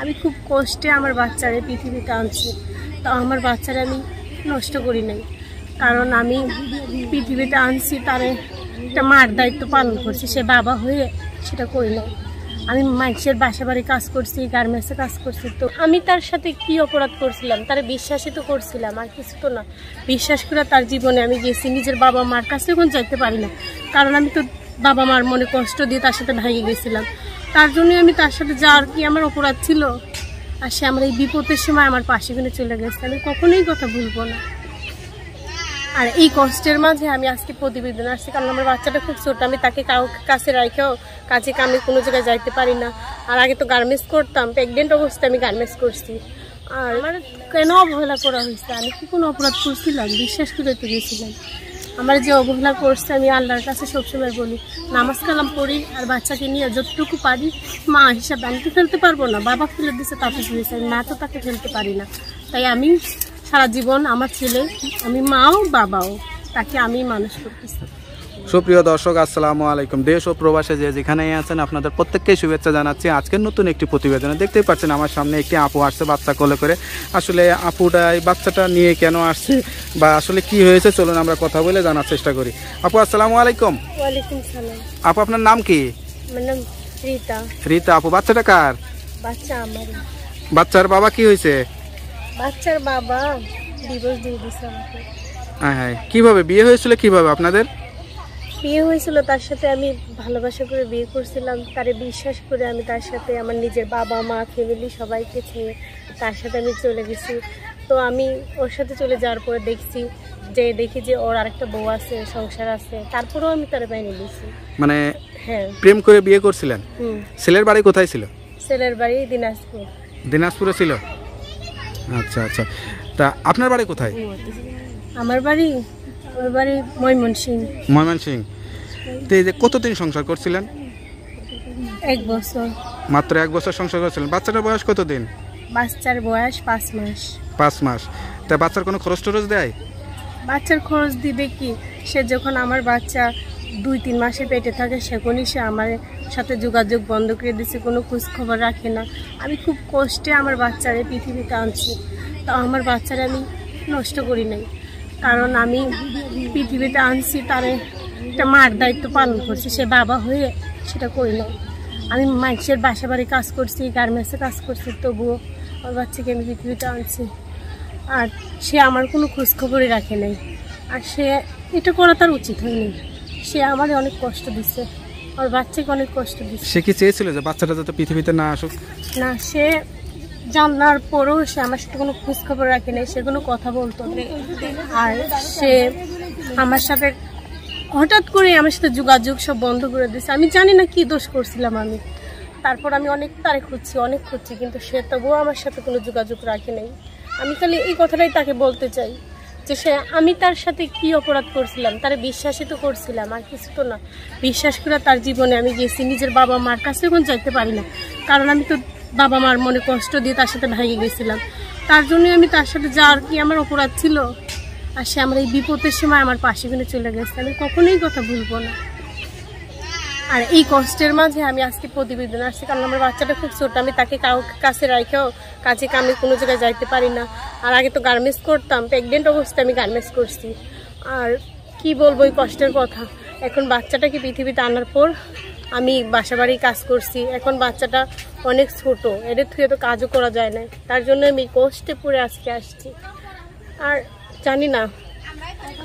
আমি খুব কষ্টে আমার বাচ্চারে পৃথিবীতে আনছি। তো আমার বাচ্চারা আমি নষ্ট করি নাই, কারণ আমি পৃথিবীতে আনছি, তার একটা মার দায়িত্ব পালন করছি। সে বাবা হয়ে সেটা করি নাই। আমি মানুষের বাসা বাড়ি কাজ করছি, গার্মেন্টসে কাজ করছি। তো আমি তার সাথে কি অপরাধ করছিলাম? তারা বিশ্বাসই তো করছিলাম, আর কিছু তো না। বিশ্বাস করে তার জীবনে আমি গেছি, নিজের বাবা মার কাছে এখন যাইতে পারি না, কারণ আমি তো বাবা মার মনে কষ্ট দিয়ে তার সাথে ভেঙে গেছিলাম। তার জন্যই আমি তার সাথে যাওয়ার কি আমার অপরাধ ছিল? আর সে আমার এই বিপদের সময় আমার পাশে কিনে চলে গেছে, আমি কখনোই কথা ভুলবো না। আর এই কষ্টের মাঝে আমি আজকে প্রতিবেদন আসছি, কারণ আমার বাচ্চাটা খুব ছোট। আমি তাকে কাছে রাখেও কাজে কামে কোনো জায়গায় যাইতে পারি না। আর আগে তো গার্মেন্টস করতাম, প্রেগনেন্ট অবস্থায় আমি গার্মেন্টস করছি। আর আমার কেন অবহেলা করা হয়েছে? আমি কি কোনো অপরাধ করছিলাম? বিশ্বাস করে তো গেছিলাম। আমার যে অবহেলা করছে, আমি আল্লাহর কাছে সবসময় বলি নামাজ কালাম পড়ি, আর বাচ্চাকে নিয়ে যতটুকু পারি মা হিসাবে। আমি তো ফেলতে পারবো না, বাবা ফেলে দিচ্ছে তাতে ফেলেছে, মা তো তাকে ফেলতে পারি না। তাই আমি সারা জীবন আমার ছেলে, আমি মাও বাবাও, তাকে আমি মানুষ করতেছি। সুপ্রিয় দর্শক, আসসালামু আলাইকুম। দেশ ও প্রবাসে যে যেখানেই আছেন, আপনাদের প্রত্যেককে শুভেচ্ছা জানাচ্ছি। আজকের নতুন একটি প্রতিবেদনে দেখতেই পাচ্ছেন আমার সামনে একটি আপু আসছে বাচ্চা কোলে করে। আসলে আপুটা এই বাচ্চাটা নিয়ে কেন আসছে বা আসলে কি হয়েছে, চলুন আমরা কথা বলে জানার চেষ্টা করি। আপু আসসালামু আলাইকুম। ওয়ালাইকুম সালাম। আপু আপনার নাম কি? আমার নাম রীতা। রীতা আপু, বাচ্চাটা কার? বাচ্চা আমার। বাচ্চার বাবা কি হয়েছে? বাচ্চার বাবা ডিভোর্স দিয়ে দিয়েছে আমাকে। হ্যাঁ, কিভাবে বিয়ে হয়েছিল? কিভাবে আপনাদের বিয়ে হয়েছিল? তার সাথে আমি ভালোবাসা করে বিয়ে করছিলাম, তারে বিশ্বাস করে আমি তার সাথে আমার নিজের বাবা মা ফ্যামিলি সবাইকে ছেড়ে তার সাথে আমি চলে গেছি। তো আমি ওর সাথে চলে যাওয়ার পরে দেখি যে ওর আরেকটা বউ আছে, সংসার আছে, তারপরেও আমি তার বাইরে দিয়েছি। মানে হ্যাঁ, প্রেম করে বিয়ে করছিলেন? ছেলের বাড়ি কোথায় ছিল? ছেলের বাড়ি দিনাজপুর। দিনাজপুরে ছিল? আচ্ছা আচ্ছা। তা আপনার বাড়ি কোথায়? আমার বাড়ি, ওর বাড়ি ময়মনসিংহ। ময়মনসিংহ। তো এই যে কতদিন সংসার করছিলেন? 1 বছর। মাত্র 1 বছর সংসার করছিলেন। বাচ্চাটার বয়স কতদিন? বাচ্চার বয়স 5 মাস। 5 মাস। তা বাচ্চার কোনো খরচ টরচ দেয়? বাচ্চার খরচ দিবে কি? সে যখন আমার বাচ্চা 2-3 মাসে পেটে থাকে, সেখানেই সে আমার সাথে যোগাযোগ বন্ধ করে দিচ্ছে, কোনো খোঁজ খবর রাখে না। আমি খুব কষ্টে আমার বাচ্চারে পৃথিবীতে আনছি। তো আমার বাচ্চারা আমি নষ্ট করি নাই, কারণ আমি পৃথিবীতে আনছি, তার একটা মার দায়িত্ব পালন করছি। সে বাবা হয়ে সেটা করি নাই। আমি মানুষের বাসা বাড়ি কাজ করছি, গার্মেন্টসে কাজ করছি, তবুও আমার বাচ্চাকে আমি পৃথিবীতে আনছি। আর সে আমার কোনো খোঁজখবরই রাখে নাই। আর সে এটা করা তার উচিত হয়নি। সে আমারে অনেক কষ্ট দিচ্ছে, আর বাচ্চাকে অনেক কষ্ট দিচ্ছে। সে কি চেয়েছিল যে বাচ্চাটা যাতে পৃথিবীতে না আসুক? না, সে জানার পরেও সে আমার সাথে কোনো খোঁজখবর রাখে নাই, সে কোনো কথা বলতো না। আর সে আমার সাথে হঠাৎ করে আমার সাথে যোগাযোগ সব বন্ধ করে দিয়েছে। আমি জানি না কি দোষ করছিলাম আমি। তারপর আমি অনেক তারে খুঁজছি, কিন্তু সে তবুও আমার সাথে কোনো যোগাযোগ রাখে নাই। আমি খালি এই কথাটাই তাকে বলতে চাই যে আমি তার সাথে কি অপরাধ করছিলাম? তারে বিশ্বাসই তো করছিলাম, আর কিছু তো না। বিশ্বাস করে তার জীবনে আমি গেছি, নিজের বাবা মার কাছে এখন যাইতে পারি না, কারণ আমি তো বাবা মার মনে কষ্ট দিয়ে তার সাথে ভেঙে গেছিলাম। তার জন্যই আমি তার সাথে যাওয়ার কি আমার অপরাধ ছিল? আর সে আমার এই বিপদের সময় আমার পাশে কিনে চলে গেছে, আমি কখনোই কথা ভুলবো না। আর এই কষ্টের মাঝে আমি আজকে প্রতিবেদন আসছি, কারণ আমার বাচ্চাটা খুব ছোট। আমি তাকে কাছে রাখেও কাজে কামে কোনো জায়গায় যাইতে পারি না। আর আগে তো গার্মেন্টস করতাম, প্রেগনেন্ট অবস্থায় আমি গার্মেন্টস করছি। আর কি বলবো এই কষ্টের কথা। এখন বাচ্চাটাকে পৃথিবীতে আনার পর আমি বাসা বাড়ি কাজ করছি। এখন বাচ্চাটা অনেক ছোট, এদের থেকে তো কাজও করা যায় না। তার জন্য আমি কষ্টে পড়ে আজকে আসছি। আর জানি না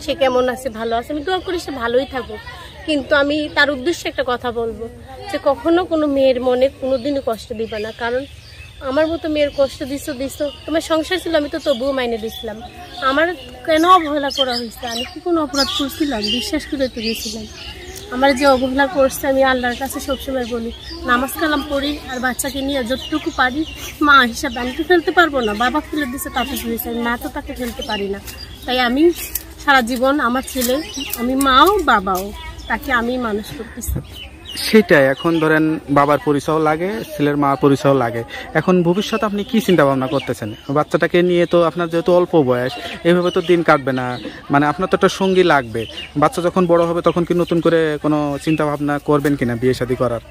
সে কেমন আছে, ভালো আছে, আমি দোয়া করি সে ভালোই থাকুক। কিন্তু আমি তার উদ্দেশ্যে একটা কথা বলবো যে কখনো কোনো মেয়ের মনে কোনোদিনও কষ্ট দিবে না, কারণ আমার মতো মেয়ের কষ্ট দিছো তোমার সংসার ছিল, আমি তো তবুও মাইনে দিছিলাম। আমার কেন অবহেলা করা হয়েছে? আমি কি কোনো অপরাধ করছিলাম? বিশ্বাস করে তো গেছিলাম। আমার যে অবহেলা করছে, আমি আল্লাহর কাছে সবসময় বলি নামাজ কালাম পড়ি, আর বাচ্চাকে নিয়ে যতটুকু পারি মা হিসাবে। আমি তো ফেলতে পারবো না, বাবা ফেলে দিচ্ছে তাতে ফেলেছে, মা তো তাকে ফেলতে পারি না। তাই আমি সারা জীবন আমার ছেলে, আমি মাও বাবাও, তাকে আমি মানুষ করতেছি। সেটাই। এখন ধরেন বাবার পরিচয় লাগে, ছেলের মা পরিচয় লাগে। এখন ভবিষ্যতে আপনি কি চিন্তা ভাবনা করতেছেন? বাচ্চাটাকে নিয়ে তো আপনার যেহেতু অল্প বয়স, এভাবে তো দিন কাটবে না। মানে আপনার তো একটা সঙ্গী লাগবে। বাচ্চা যখন বড় হবে তখন কি নতুন করে কোনো চিন্তা ভাবনা করবেন কিনা বিয়ে শাদী করার?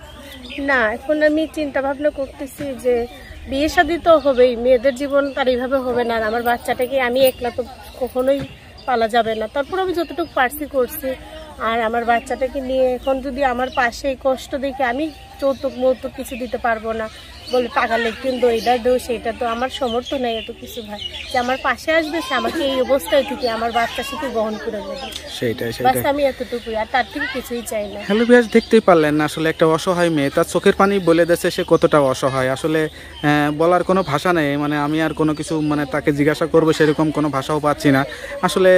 না, এখন আমি চিন্তা ভাবনা করতেছি যে বিয়ে শাদী তো হবেই, মেয়েদের জীবন তার এইভাবে হবে না। আর আমার বাচ্চাটাকে আমি একলা তো কখনোই পালা যাবে না, তারপর আমি যতটুকু পারছি করছি। আর আমার বাচ্চাটাকে নিয়ে এখন যদি আমার পাশে এই কষ্ট দেখে আমি যৌতুক মৌতুক কিছু দিতে পারবো না, বলে টাকা লেখতেন দো, এটা দো সেটা, তো আমার সমর্থ নেই এত কিছু ভাই। যে আমার পাশে আসবে, সে আমাকে এই অবস্থায় থেকে আমার বাচ্চা সাথে গ্রহণ করে নেবে, সেইটাই বাস আমি এতটুকুই, আর তার থেকে কিছুই চাই না। হ্যালো ভিউয়ার্স, দেখতেই পারলেন আসলে একটা অসহায় মেয়ে, তার চোখের পানি বলে দিয়েছে সে কতটা অসহায়। আসলে বলার কোনো ভাষা নেই, মানে আমি আর কোনো কিছু মানে তাকে জিজ্ঞাসা করবো সেরকম কোনো ভাষাও পাচ্ছি না। আসলে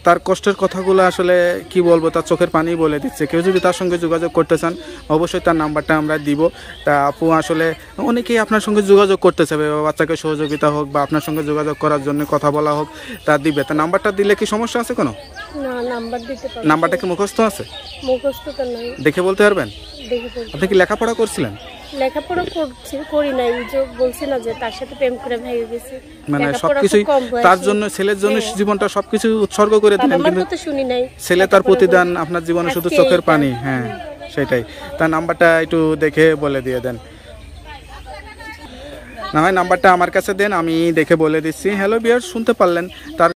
তার কষ্টের কথাগুলো আসলে কি বলবো, তার চোখের পানি বলে দিচ্ছে। কেউ যদি তার সঙ্গে যোগাযোগ করতে চান অবশ্যই তার নাম্বারটা আমরা দিব। তা আপু আসলে অনেকেই আপনার সঙ্গে যোগাযোগ করতে চাবে, বাচ্চাকে সহযোগিতা হোক বা আপনার সঙ্গে যোগাযোগ করার জন্য কথা বলা হোক, তা দিবে। তা নাম্বারটা দিলে কি সমস্যা আছে কোনো? না, নাম্বার দিতে পারবো। নাম্বারটা কি মুখস্থ আছে? মুখস্থ তো নাই, দেখে বলতে পারবেন? দেখে বলবো। আপনি কি লেখাপড়া করছিলেন? লেখাপড়া করি নাই, যে বলছি না যে তার সাথে প্রেম করে ভেঙে গেছি, মানে লেখাপড়া সবকিছুই খুব কম বয়সে। তার জন্য, ছেলের জন্য জীবনটা সবকিছু উৎসর্গ করে দিলেন, আমার কিন্তু কথা শুনি নাই। ছেলে তার প্রতিদান আপনার জীবনে শুধু আজকে চোখের এইটা। পানি। হ্যাঁ সেটাই। তার নাম্বারটা একটু দেখে বলে দিয়ে দেন, না হয় নাম্বারটা আমার কাছে দেন, আমি দেখে বলে দিচ্ছি। হ্যালো ভিউয়ার্স, শুনতে পারলেন তার